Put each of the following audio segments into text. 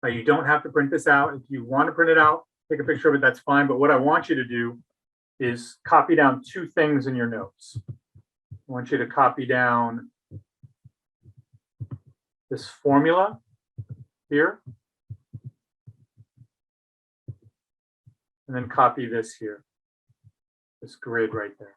You don't have to print this out. If you want to print it out, take a picture of it, that's fine. But what I want you to do is copy down two things in your notes. I want you to copy down this formula here, and then copy this here, this grid right there.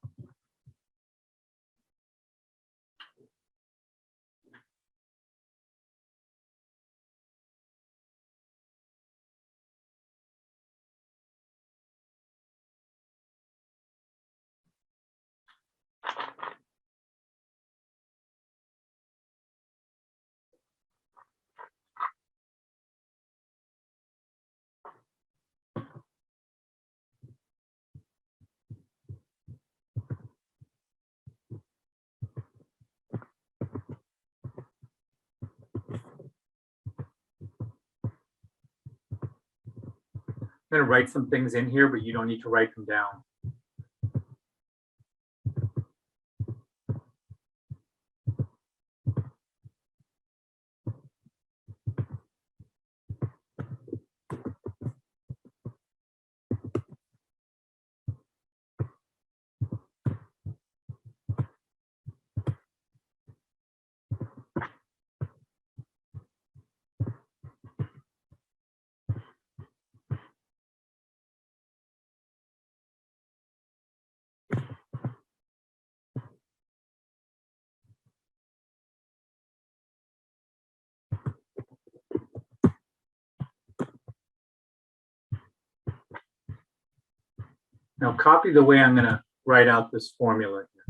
I'm going to write some things in here, but you don't need to write them down. Now copy the way I'm going to write out this formula here.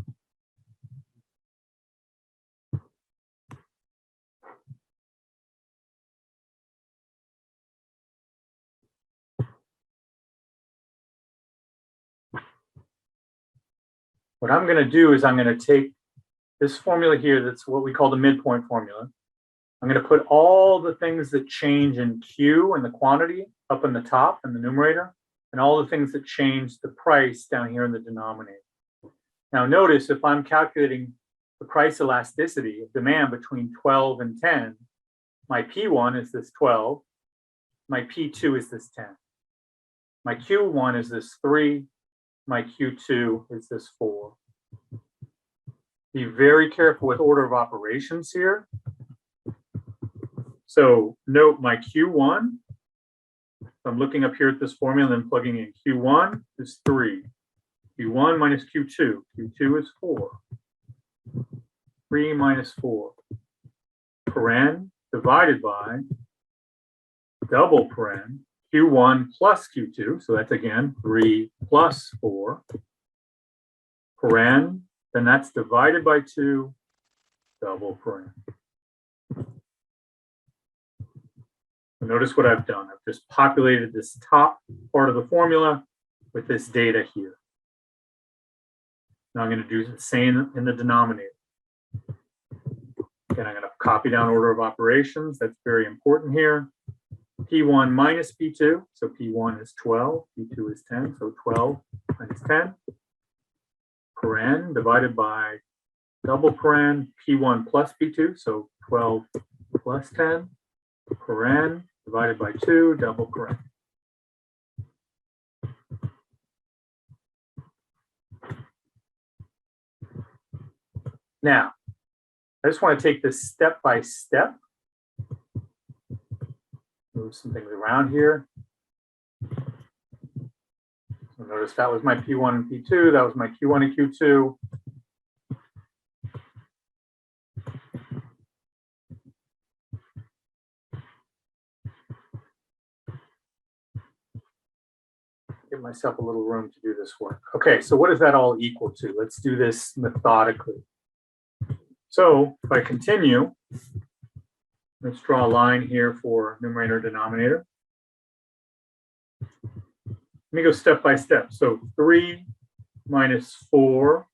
What I'm going to do is I'm going to take this formula here, that's what we call the midpoint formula. I'm going to put all the things that change in Q and the quantity up in the top in the numerator, and all the things that change the price down here in the denominator. Now notice if I'm calculating the price elasticity of demand between 12 and 10, my P1 is this 12, my P2 is this 10. My Q1 is this 3, my Q2 is this 4. Be very careful with order of operations here. So note my Q1, I'm looking up here at this formula and plugging in Q1 is 3. Q1 minus Q2. Q2 is 4. 3 minus 4. Paren divided by double paren Q1 plus Q2. So that's again 3 plus 4. Paren, then that's divided by 2, double paren. Notice what I've done. I've just populated this top part of the formula with this data here. Now I'm going to do the same in the denominator. Again, I'm going to copy down order of operations. That's very important here. P1 minus P2. So P1 is 12, P2 is 10. So 12 minus 10. Paren divided by double paren P1 plus P2. So 12 plus 10. Paren divided by 2, double paren. Now, I just want to take this step by step. Move some things around here. So notice that was my P1 and P2. That was my Q1 and Q2. Give myself a little room to do this work. Okay, so what does that all equal to? Let's do this methodically. So if I continue, let's draw a line here for numerator denominator. Let me go step by step. So 3 minus 4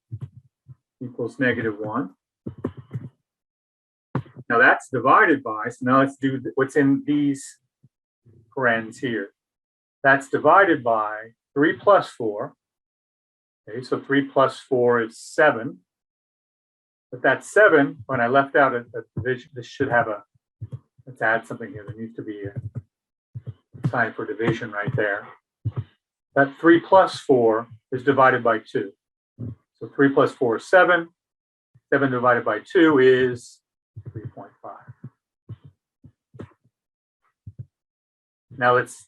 equals -1. Now that's divided by, so now let's do what's in these parens here. That's divided by 3 plus 4. Okay, so 3 plus 4 is 7. But that 7, when I left out a division, this should have a, let's add something here. There needs to be sign for division right there. That 3 plus 4 is divided by 2. So 3 plus 4 is 7. 7 divided by 2 is 3.5. Now let's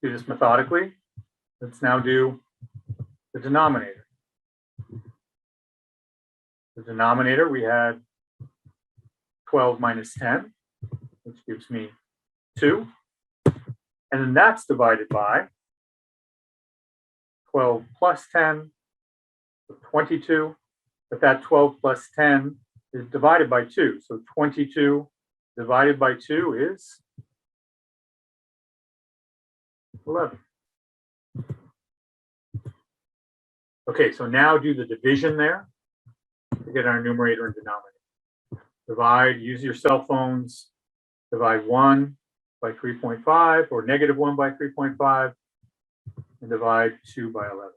do this methodically. Let's now do the denominator. The denominator, we had 12 minus 10, which gives me 2. And then that's divided by 12 plus 10, so 22. But that 12 plus 10 is divided by 2. So 22 divided by 2 is 11. Okay, so now do the division there to get our numerator and denominator. Divide, use your cell phones, divide 1 by 3.5 or negative 1 by 3.5 and divide 2 by 11.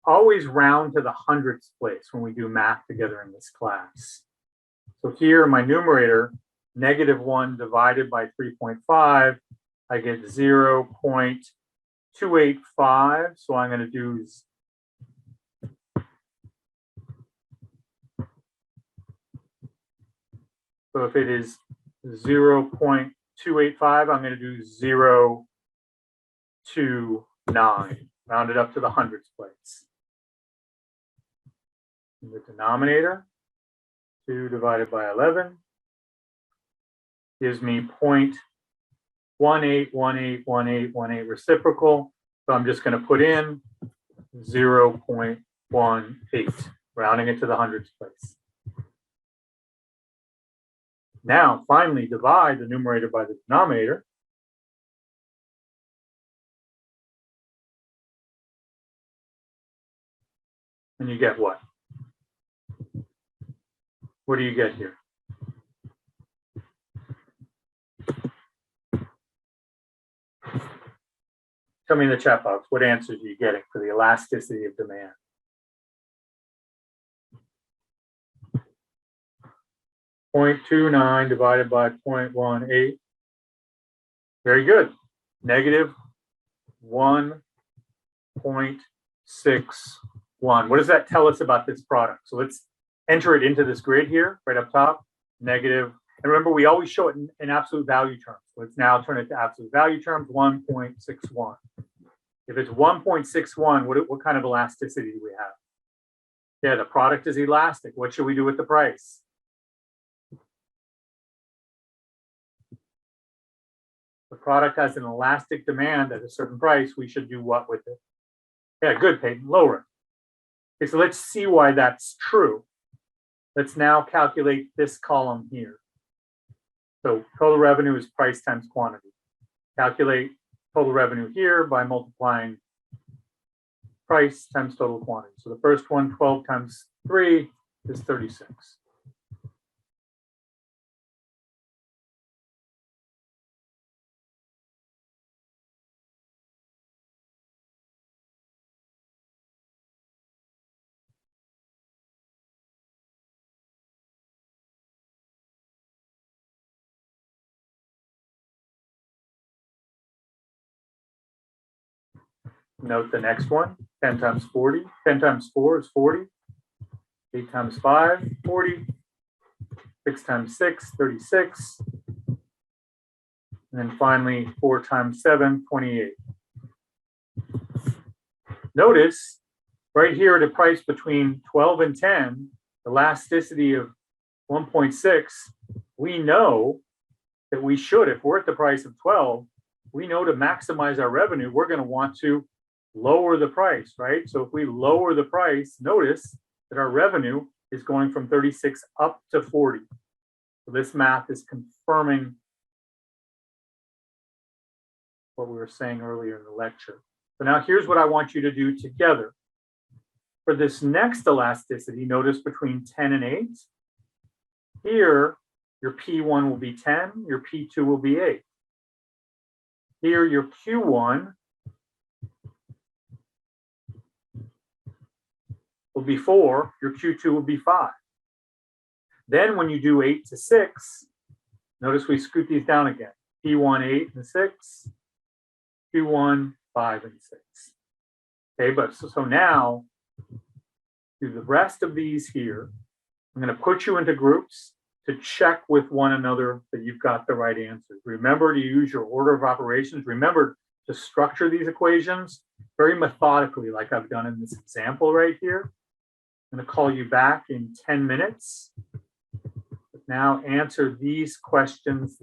Always round to the hundredths place when we do math together in this class. So here, my numerator, negative 1 divided by 3.5, I get 0.285. So I'm going to do so if it is 0.285, I'm going to do 0.29, round it up to the hundredths place. In the denominator, 2 divided by 11 gives me 0.18181818 reciprocal. So I'm just going to put in 0.18, rounding it to the hundredths place. Now, finally, divide the numerator by the denominator. And you get what? What do you get here? Tell me in the chat box, what answers are you getting for the elasticity of demand? .29 divided by 0.18. Very good. Negative 1.61. What does that tell us about this product? So let's enter it into this grid here, right up top, negative. And remember, we always show it in absolute value terms. Let's now turn it to absolute value terms, 1.61. If it's 1.61, what kind of elasticity do we have? Yeah, the product is elastic. What should we do with the price? The product has an elastic demand at a certain price. We should do what with it? Yeah, good, Peyton, lower it. Okay, so let's see why that's true. Let's now calculate this column here. So total revenue is price times quantity. Calculate total revenue here by multiplying price times total quantity. So the first one, 12 times 3 is 36. Note the next one, 10 times 40. 10 times 4 is 40. 8 times 5, 40. 6 times 6, 36. And then finally, 4 times 7, 28. Notice right here at a price between 12 and 10, elasticity of 1.6, we know that we should, if we're at the price of 12, we know to maximize our revenue, we're going to want to lower the price, right? So if we lower the price, notice that our revenue is going from 36 up to 40. So this math is confirming what we were saying earlier in the lecture. So now here's what I want you to do together. For this next elasticity, notice between 10 and 8, here your P1 will be 10, your P2 will be 8. Here, your Q1 will be 4, your Q2 will be 5. Then when you do 8 to 6, notice we scoot these down again. P1, 8 and 6, Q1, 5 and 6. Okay, but so now, do the rest of these here. I'm going to put you into groups to check with one another that you've got the right answers. Remember to use your order of operations. Remember to structure these equations very methodically, like I've done in this example right here. I'm going to call you back in 10 minutes. Now answer these questions,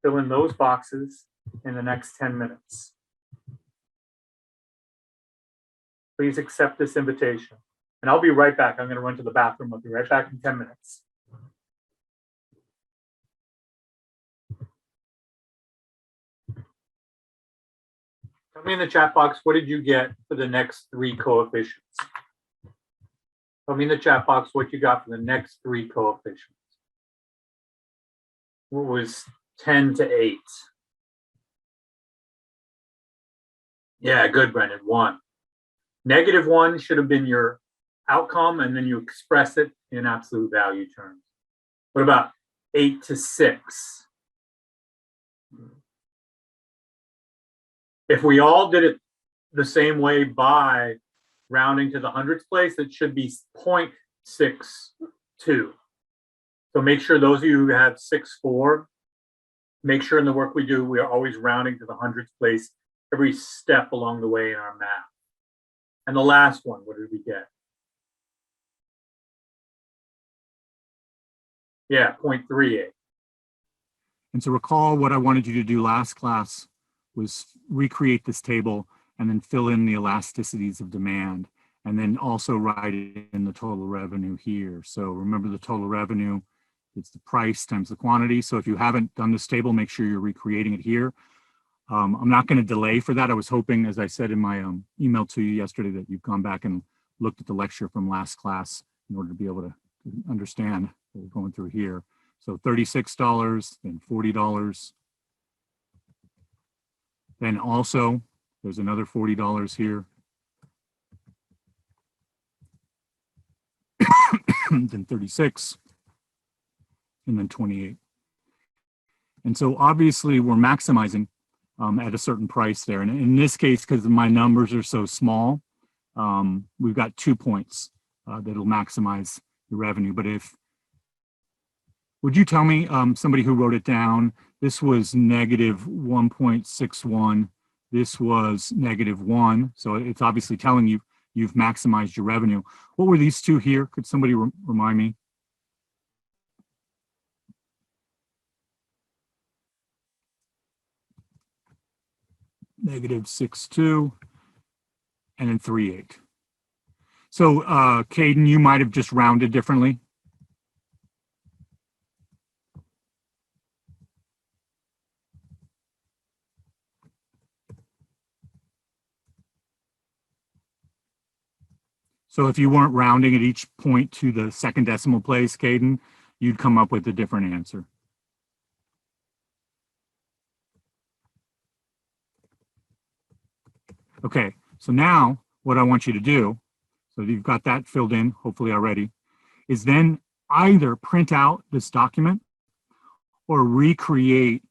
fill in those boxes in the next 10 minutes. Please accept this invitation. And I'll be right back. I'm going to run to the bathroom. I'll be right back in 10 minutes. Tell me in the chat box, what did you get for the next 3 coefficients? Tell me in the chat box what you got for the next 3 coefficients. What was 10 to 8? Yeah, good, Brendan. 1. -1 should have been your outcome, and then you express it in absolute value terms. What about 8 to 6? If we all did it the same way by rounding to the hundredths place, it should be 0.62. So make sure those of you who have 6-4, make sure in the work we do, we are always rounding to the hundredths place every step along the way in our math. And the last one, what did we get? Yeah, 0.38. And so recall what I wanted you to do last class was recreate this table and then fill in the elasticities of demand, and then also write in the total revenue here. So remember, the total revenue, it's the price times the quantity. So if you haven't done this table, make sure you're recreating it here. I'm not going to delay for that. I was hoping, as I said in my email to you yesterday, that you've gone back and looked at the lecture from last class in order to be able to understand what we're going through here. So $36, then $40. Then also, there's another $40 here. Then 36, and then 28. And so obviously we're maximizing at a certain price there. And in this case, because my numbers are so small, we've got 2 points that'll maximize the revenue. But would you tell me, somebody who wrote it down, this was -1.61, this was -1. So it's obviously telling you you've maximized your revenue. What were these two here? Could somebody remind me? -6.2 and then 3.8. So Caden, you might have just rounded differently. So if you weren't rounding at each point to the second decimal place, Caden, you'd come up with a different answer. Okay, so now what I want you to do, so you've got that filled in, hopefully already, is then either print out this document or recreate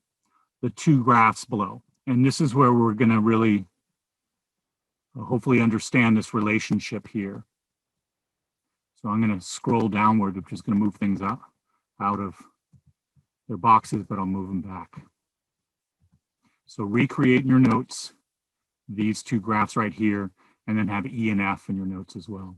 the 2 graphs below. And this is where we're going to really hopefully understand this relationship here. So I'm going to scroll downward. I'm just going to move things out of their boxes, but I'll move them back. So recreate in your notes these 2 graphs right here, and then have E and F in your notes as well.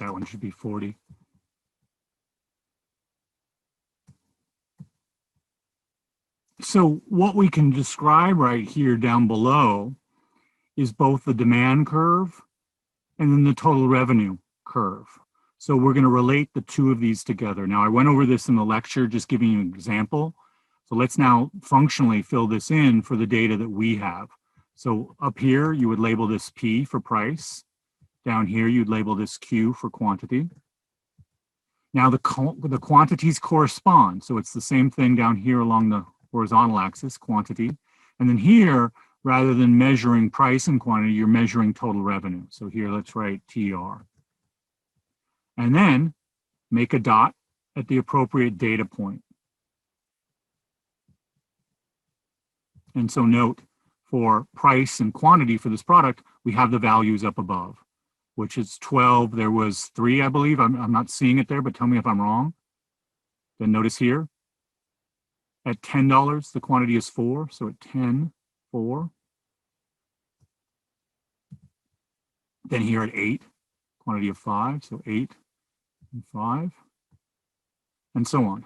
that one should be 40. So what we can describe right here down below is both the demand curve and then the total revenue curve. So we're going to relate the two of these together. Now, I went over this in the lecture, just giving you an example. So let's now functionally fill this in for the data that we have. So up here, you would label this P for price. Down here, you'd label this Q for quantity. Now the quantities correspond. So it's the same thing down here along the horizontal axis, quantity. And then here, rather than measuring price and quantity, you're measuring total revenue. So here, let's write TR. And then make a dot at the appropriate data point. And so note, for price and quantity for this product, we have the values up above, which is 12. There was 3, I believe. I'm not seeing it there, but tell me if I'm wrong. Then notice here, at $10, the quantity is 4. So at 10, 4. Then here at 8, quantity of 5. So 8 and 5, and so on.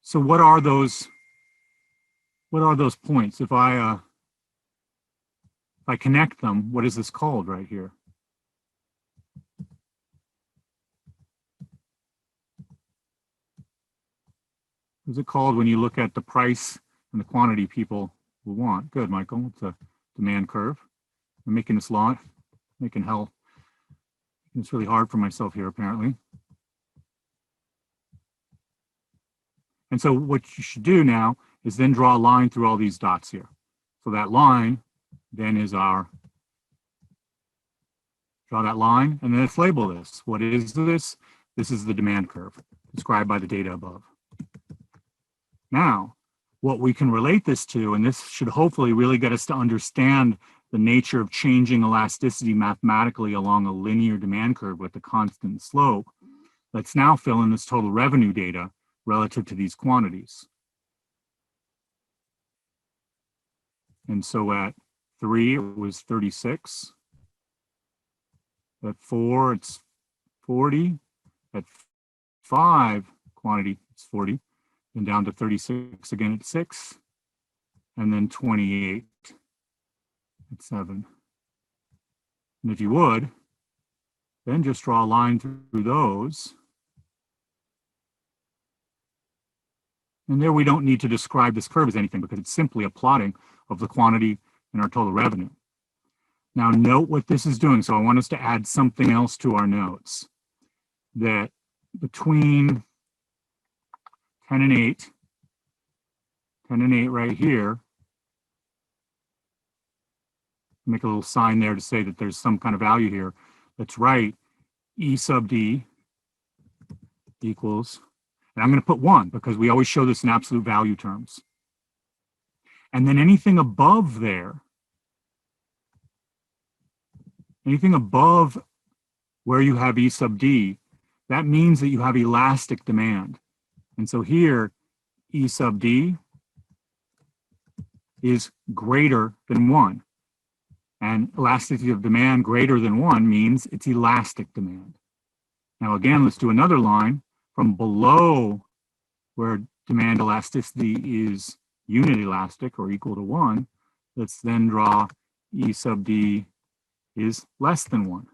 So what are those points? If I connect them, what is this called right here? What's it called when you look at the price and the quantity people will want? Good, Michael. It's a demand curve. I'm making this long, making hell. It's really hard for myself here, apparently. And so what you should do now is then draw a line through all these dots here. So that line then is our, draw that line, and then let's label this. What is this? This is the demand curve described by the data above. Now, what we can relate this to, and this should hopefully really get us to understand the nature of changing elasticity mathematically along a linear demand curve with a constant slope. Let's now fill in this total revenue data relative to these quantities. And so at 3, it was 36. At 4, it's 40. At 5, quantity, it's 40. Then down to 36 again at 6. And then 28 at 7. And if you would, then just draw a line through those. And there we don't need to describe this curve as anything because it's simply a plotting of the quantity and our total revenue. Now note what this is doing. So I want us to add something else to our notes. That between 10 and 8 right here, make a little sign there to say that there's some kind of value here. Let's write E sub D equals, and I'm going to put 1 because we always show this in absolute value terms. And then anything above there, anything above where you have E sub D, that means that you have elastic demand. And so here, E sub D is greater than 1. And elasticity of demand greater than 1 means it's elastic demand. Now again, let's do another line from below where demand elasticity is unit elastic or equal to 1. Let's then draw E sub D is less than 1.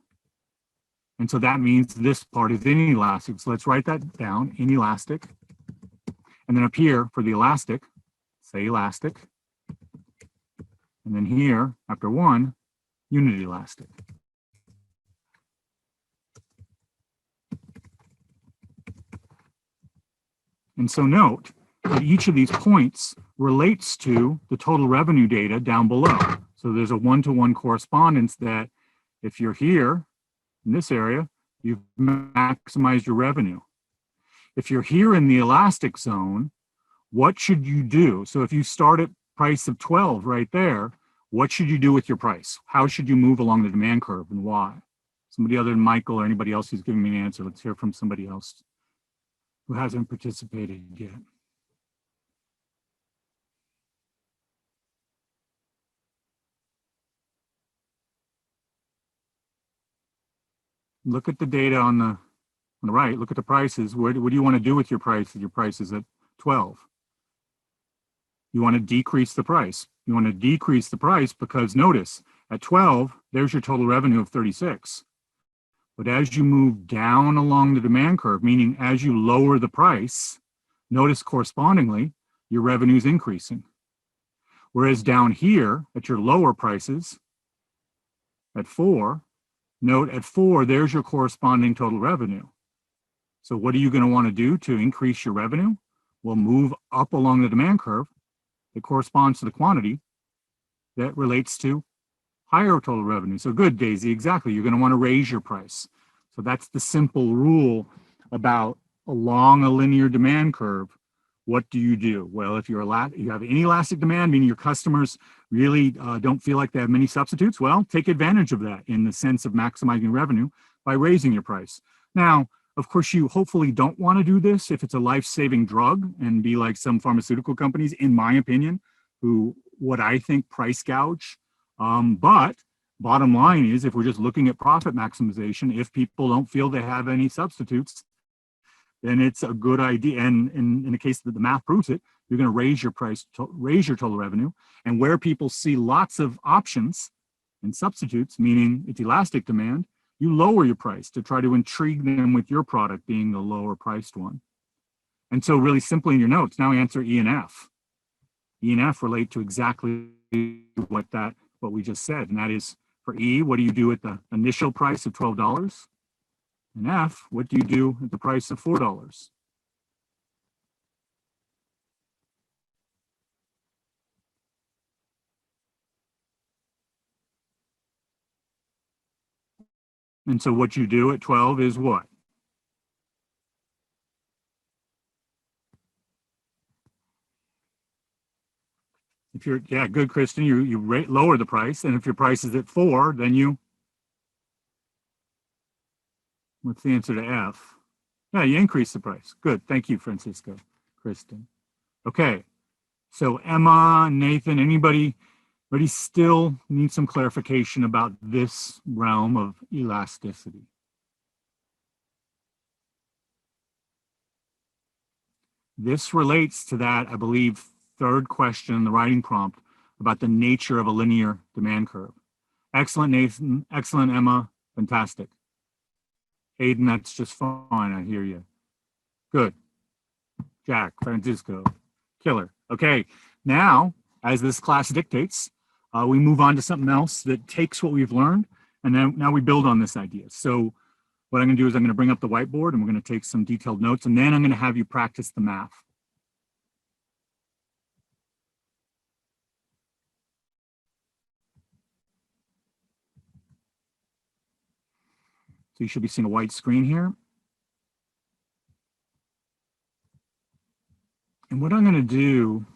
And so that means this part is inelastic. So let's write that down, inelastic. And then up here for the elastic, say elastic. And then here, after 1, unit elastic. And so note that each of these points relates to the total revenue data down below. So there's a one-to-one correspondence that if you're here in this area, you've maximized your revenue. If you're here in the elastic zone, what should you do? So if you start at price of 12 right there, what should you do with your price? How should you move along the demand curve and why? Somebody other than Michael or anybody else who's giving me an answer. Let's hear from somebody else who hasn't participated yet. look at the data on the right, look at the prices. What do you want to do with your price? Your price is at 12. You want to decrease the price. You want to decrease the price because notice at 12, there's your total revenue of 36. But as you move down along the demand curve, meaning as you lower the price, notice correspondingly, your revenue is increasing. Whereas down here at your lower prices, at 4, note at 4, there's your corresponding total revenue. So what are you going to want to do to increase your revenue? Well, move up along the demand curve that corresponds to the quantity that relates to higher total revenue. So good, Daisy, exactly. You're going to want to raise your price. So that's the simple rule about along a linear demand curve. What do you do? Well, if you have inelastic demand, meaning your customers really don't feel like they have many substitutes, well, take advantage of that in the sense of maximizing revenue by raising your price. Now, of course, you hopefully don't want to do this if it's a life-saving drug and be like some pharmaceutical companies, in my opinion, who what I think price gouge. But bottom line is, if we're just looking at profit maximization, if people don't feel they have any substitutes, then it's a good idea. And in the case that the math proves it, you're going to raise your price, raise your total revenue. And where people see lots of options and substitutes, meaning it's elastic demand, you lower your price to try to intrigue them with your product being the lower priced one. And so really simply in your notes, now answer E and F. E and F relate to exactly what we just said. And that is for E, what do you do at the initial price of $12? And F, what do you do at the price of $4? And so what you do at 12 is what? If you're, yeah, good, Kristen, you lower the price. And if your price is at 4, then you, what's the answer to F? Yeah, you increase the price. Good, thank you, Francisco, Kristen. Okay, so Emma, Nathan, anybody still needs some clarification about this realm of elasticity? This relates to that, I believe, third question in the writing prompt about the nature of a linear demand curve. Excellent, Nathan. Excellent, Emma. Fantastic. Aiden, that's just fine. I hear you. Good. Jack, Francisco, killer. Okay, now, as this class dictates, we move on to something else that takes what we've learned, and then now we build on this idea. So what I'm going to do is I'm going to bring up the whiteboard, and we're going to take some detailed notes, and then I'm going to have you practice the math. So you should be seeing a white screen here. And what I'm going to do